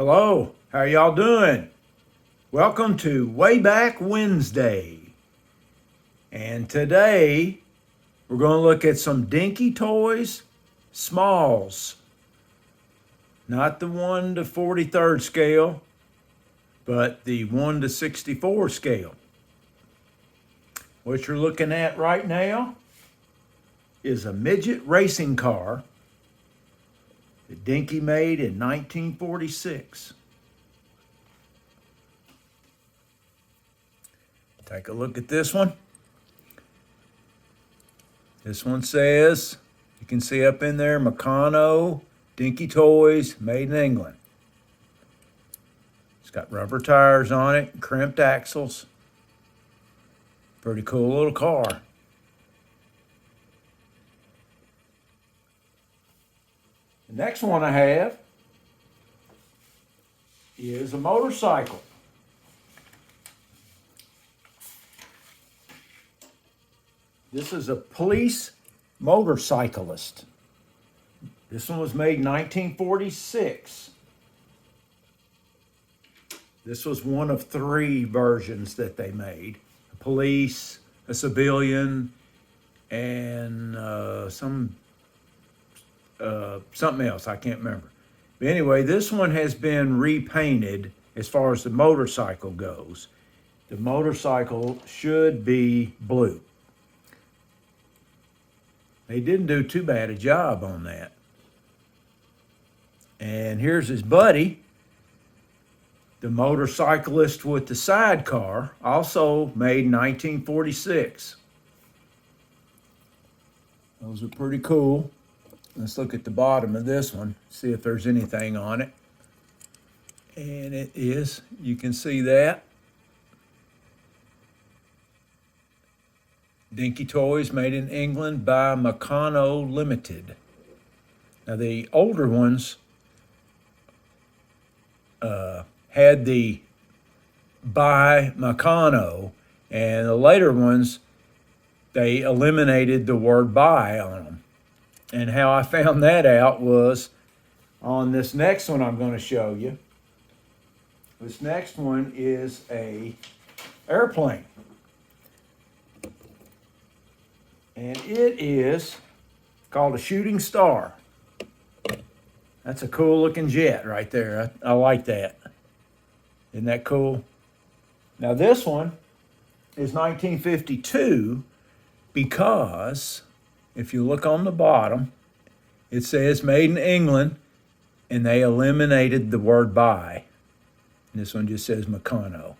Hello, how y'all doing? Welcome to Way Back Wednesday. And today we're going to look at some Dinky Toys smalls. Not the 1 to 43rd scale, but the 1 to 64 scale. What you're looking at right now is a Midget racing car that Dinky made in 1946. Take a look at this one. This one says, you can see up in there, Meccano, Dinky Toys, made in England. It's got rubber tires on it, crimped axles. Pretty cool little car. The next one I have is a motorcycle. This is a police motorcyclist. This one was made in 1946. This was one of 3 versions that they made. A police, a civilian, and something else, I can't remember. But anyway, this one has been repainted as far as the motorcycle goes. The motorcycle should be blue. They didn't do too bad a job on that. And here's his buddy, the motorcyclist with the sidecar, also made in 1946. Those are pretty cool. Let's look at the bottom of this one, see if there's anything on it. And it is, you can see that. Dinky Toys, made in England by Meccano Limited. Now the older ones had the by Meccano, and the later ones, they eliminated the word by on them. And how I found that out was on this next one I'm going to show you. This next one is a airplane. And it is called a shooting star. That's a cool looking jet right there. I like that. Isn't that cool? Now this one is 1952 because if you look on the bottom, it says made in England, and they eliminated the word by. And this one just says Meccano.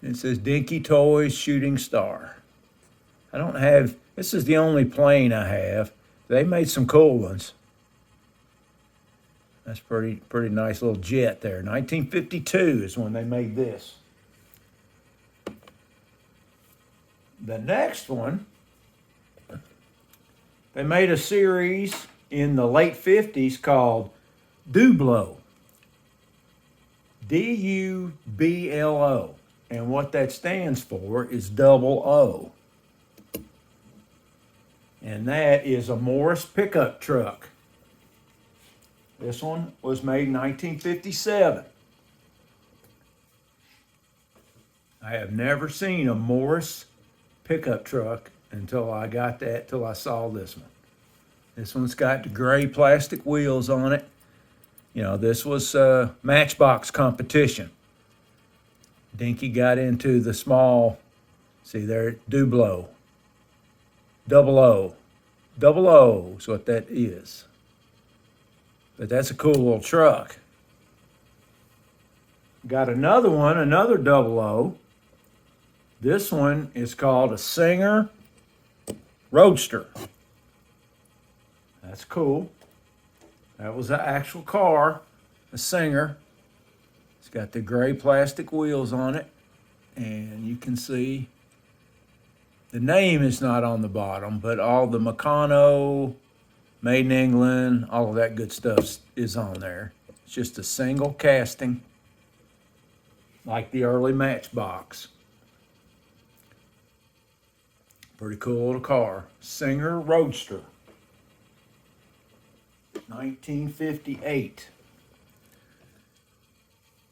And it says Dinky Toys Shooting Star. I don't have, this is the only plane I have. They made some cool ones. That's pretty nice little jet there. 1952 is when they made this. The next one, they made a series in the late 50s called Dublo. D-U-B-L-O. And what that stands for is double O. And that is a Morris pickup truck. This one was made in 1957. I have never seen a Morris pickup truck until I saw this one. This one's got the gray plastic wheels on it. You know, this was a Matchbox competition. Dinky got into the small, see there, Dublo. Double O. Double O is what that is. But that's a cool little truck. Got another one, another double O. This one is called a Singer Roadster. That's cool. That was an actual car, a Singer. It's got the gray plastic wheels on it. And you can see the name is not on the bottom, but all the Meccano, made in England, all of that good stuff is on there. It's just a single casting, like the early Matchbox. Pretty cool little car. Singer Roadster. 1958.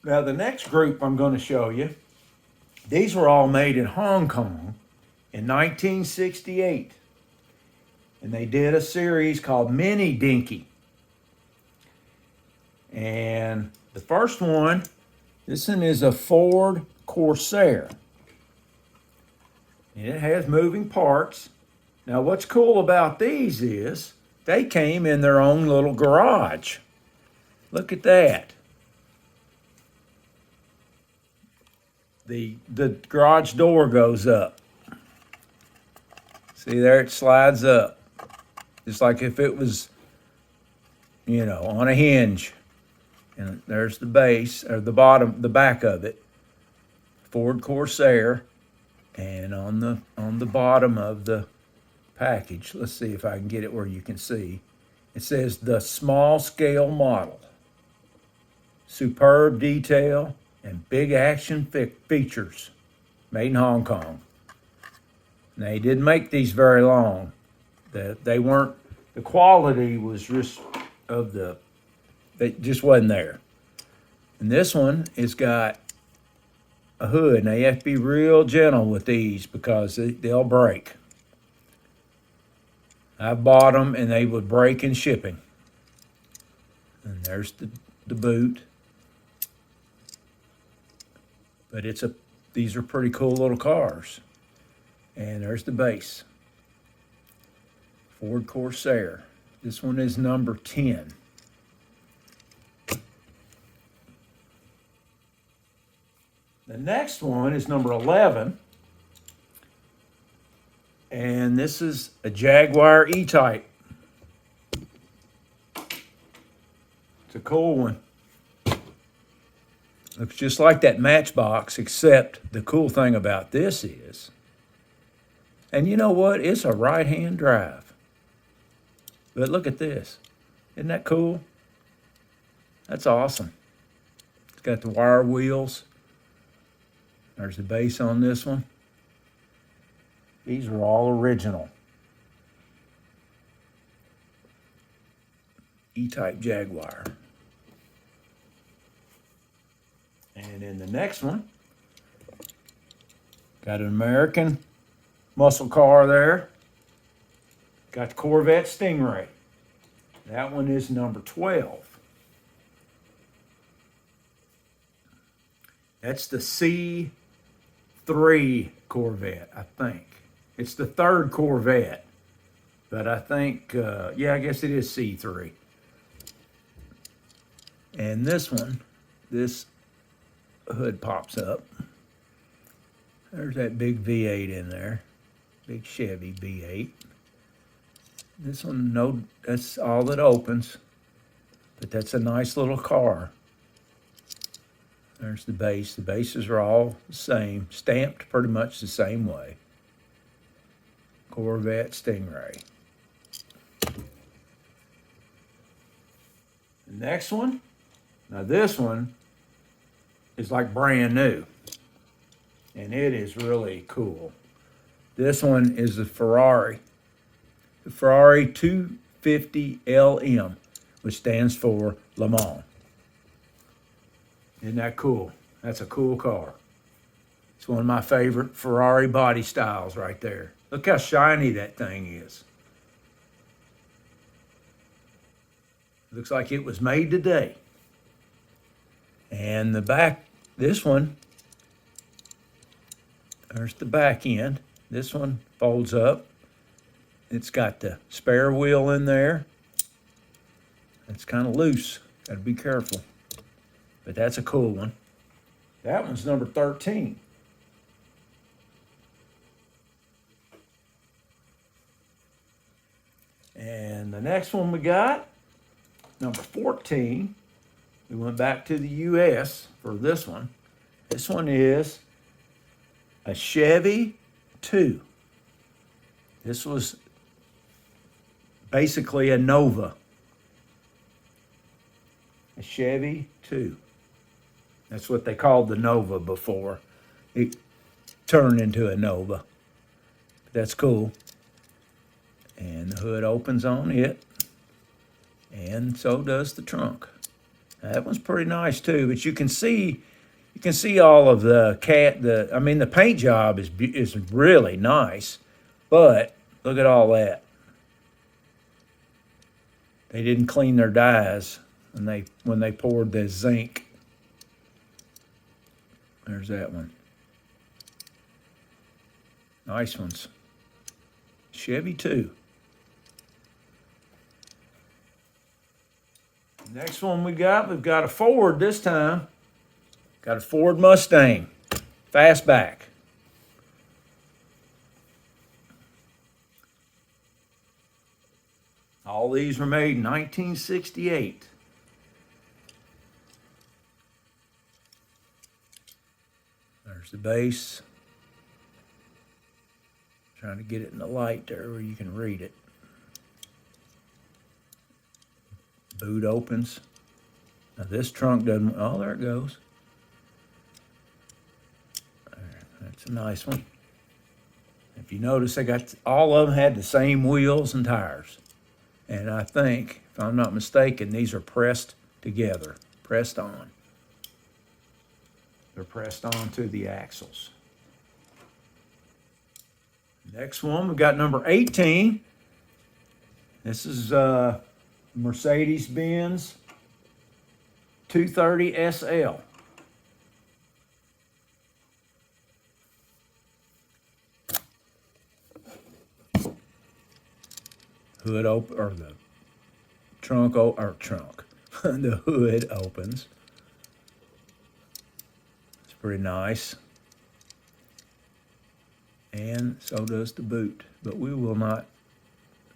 Now the next group I'm going to show you, these were all made in Hong Kong in 1968. And they did a series called Mini Dinky. And the first one, this one is a Ford Corsair. And it has moving parts. Now what's cool about these is they came in their own little garage. Look at that. The garage door goes up. See there, it slides up. Just like if it was, you know, on a hinge. And there's the base, or the bottom, the back of it. Ford Corsair. And on the bottom of the package, let's see if I can get it where you can see. It says the small scale model. Superb detail and big action features. Made in Hong Kong. Now, they didn't make these very long. They weren't, the quality was just it just wasn't there. And this one has got a hood. Now, you have to be real gentle with these because they'll break. I bought them and they would break in shipping. And there's the boot. But these are pretty cool little cars. And there's the base. Ford Corsair. This one is number 10. The next one is number 11. And this is a Jaguar EType. It's a cool one. Looks just like that Matchbox, except the cool thing about this is, and you know what? It's a right-hand drive. But look at this. Isn't that cool? That's awesome. It's got the wire wheels. There's the base on this one. These are all original. E-Type Jaguar. And in the next one, got an American muscle car there. Got the Corvette Stingray. That one is number 12. That's the C3 Corvette, I think. It's the third Corvette. But I think, yeah, I guess it is C3. And this one, this hood pops up. There's that big V8 in there. Big Chevy V8. This one, no, that's all that opens. But that's a nice little car. There's the base. The bases are all the same. Stamped pretty much the same way. Corvette Stingray. The next one. Now this one is like brand new. And it is really cool. This one is a Ferrari. The Ferrari 250 LM, which stands for Le Mans. Isn't that cool? That's a cool car. It's one of my favorite Ferrari body styles right there. Look how shiny that thing is. Looks like it was made today. And the back, this one, there's the back end. This one folds up. It's got the spare wheel in there. It's kind of loose. Got to be careful. But that's a cool one. That one's number 13. And the next one we got, number 14. We went back to the U.S. for this one. This one is a Chevy 2. This was basically a Nova. A Chevy 2. That's what they called the Nova before it turned into a Nova. That's cool. And the hood opens on it. And so does the trunk. That one's pretty nice too, but you can see all of the the paint job is really nice, but look at all that. They didn't clean their dyes when they poured the zinc. There's that one. Nice ones. Chevy too. Next one we've got a Ford this time. Got a Ford Mustang, fastback. All these were made in 1968. There's the base. Trying to get it in the light there where you can read it. Boot opens. Now this trunk doesn't, oh, there it goes. That's a nice one. If you notice, all of them had the same wheels and tires. And I think, if I'm not mistaken, these are pressed together, pressed on. They're pressed onto the axles. Next one, we've got number 18. This is Mercedes-Benz 230 SL. Hood open, or the trunk, the hood opens. It's pretty nice. And so does the boot, but we will not,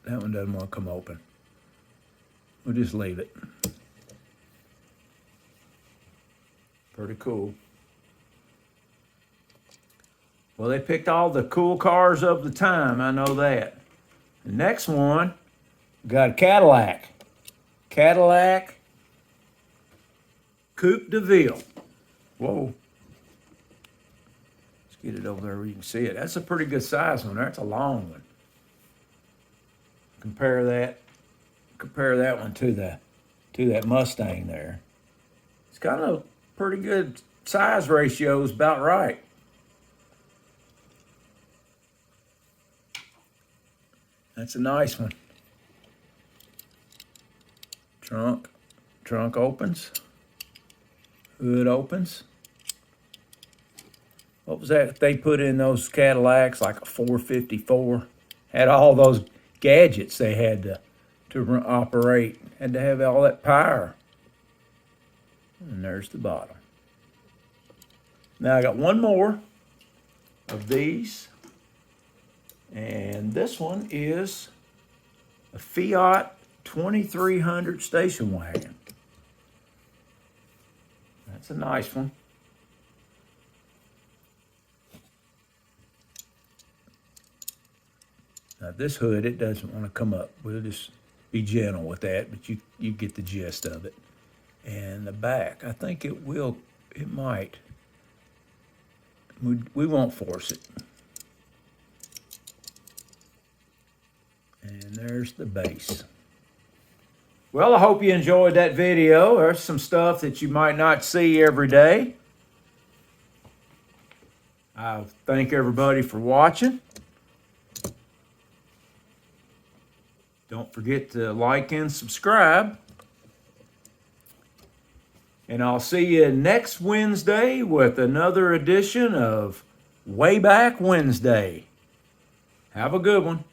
that one doesn't want to come open. We'll just leave it. Pretty cool. Well, they picked all the cool cars of the time, I know that. The next one, we got a Cadillac. Cadillac Coupe Deville. Whoa. Let's get it over there where you can see it. That's a pretty good size one there. That's a long one. Compare that one to that Mustang there. It's got a pretty good size ratio, is about right. That's a nice one. Trunk opens. Hood opens. What was that they put in those Cadillacs, like a 454? Had all those gadgets they had to operate. Had to have all that power. And there's the bottom. Now I got one more of these. And this one is a Fiat 2300 station wagon. That's a nice one. Now this hood, it doesn't want to come up. We'll just be gentle with that, but you get the gist of it. And the back, I think it might. We won't force it. And there's the base. Well, I hope you enjoyed that video. There's some stuff that you might not see every day. I thank everybody for watching. Don't forget to like and subscribe. And I'll see you next Wednesday with another edition of Way Back Wednesday. Have a good one.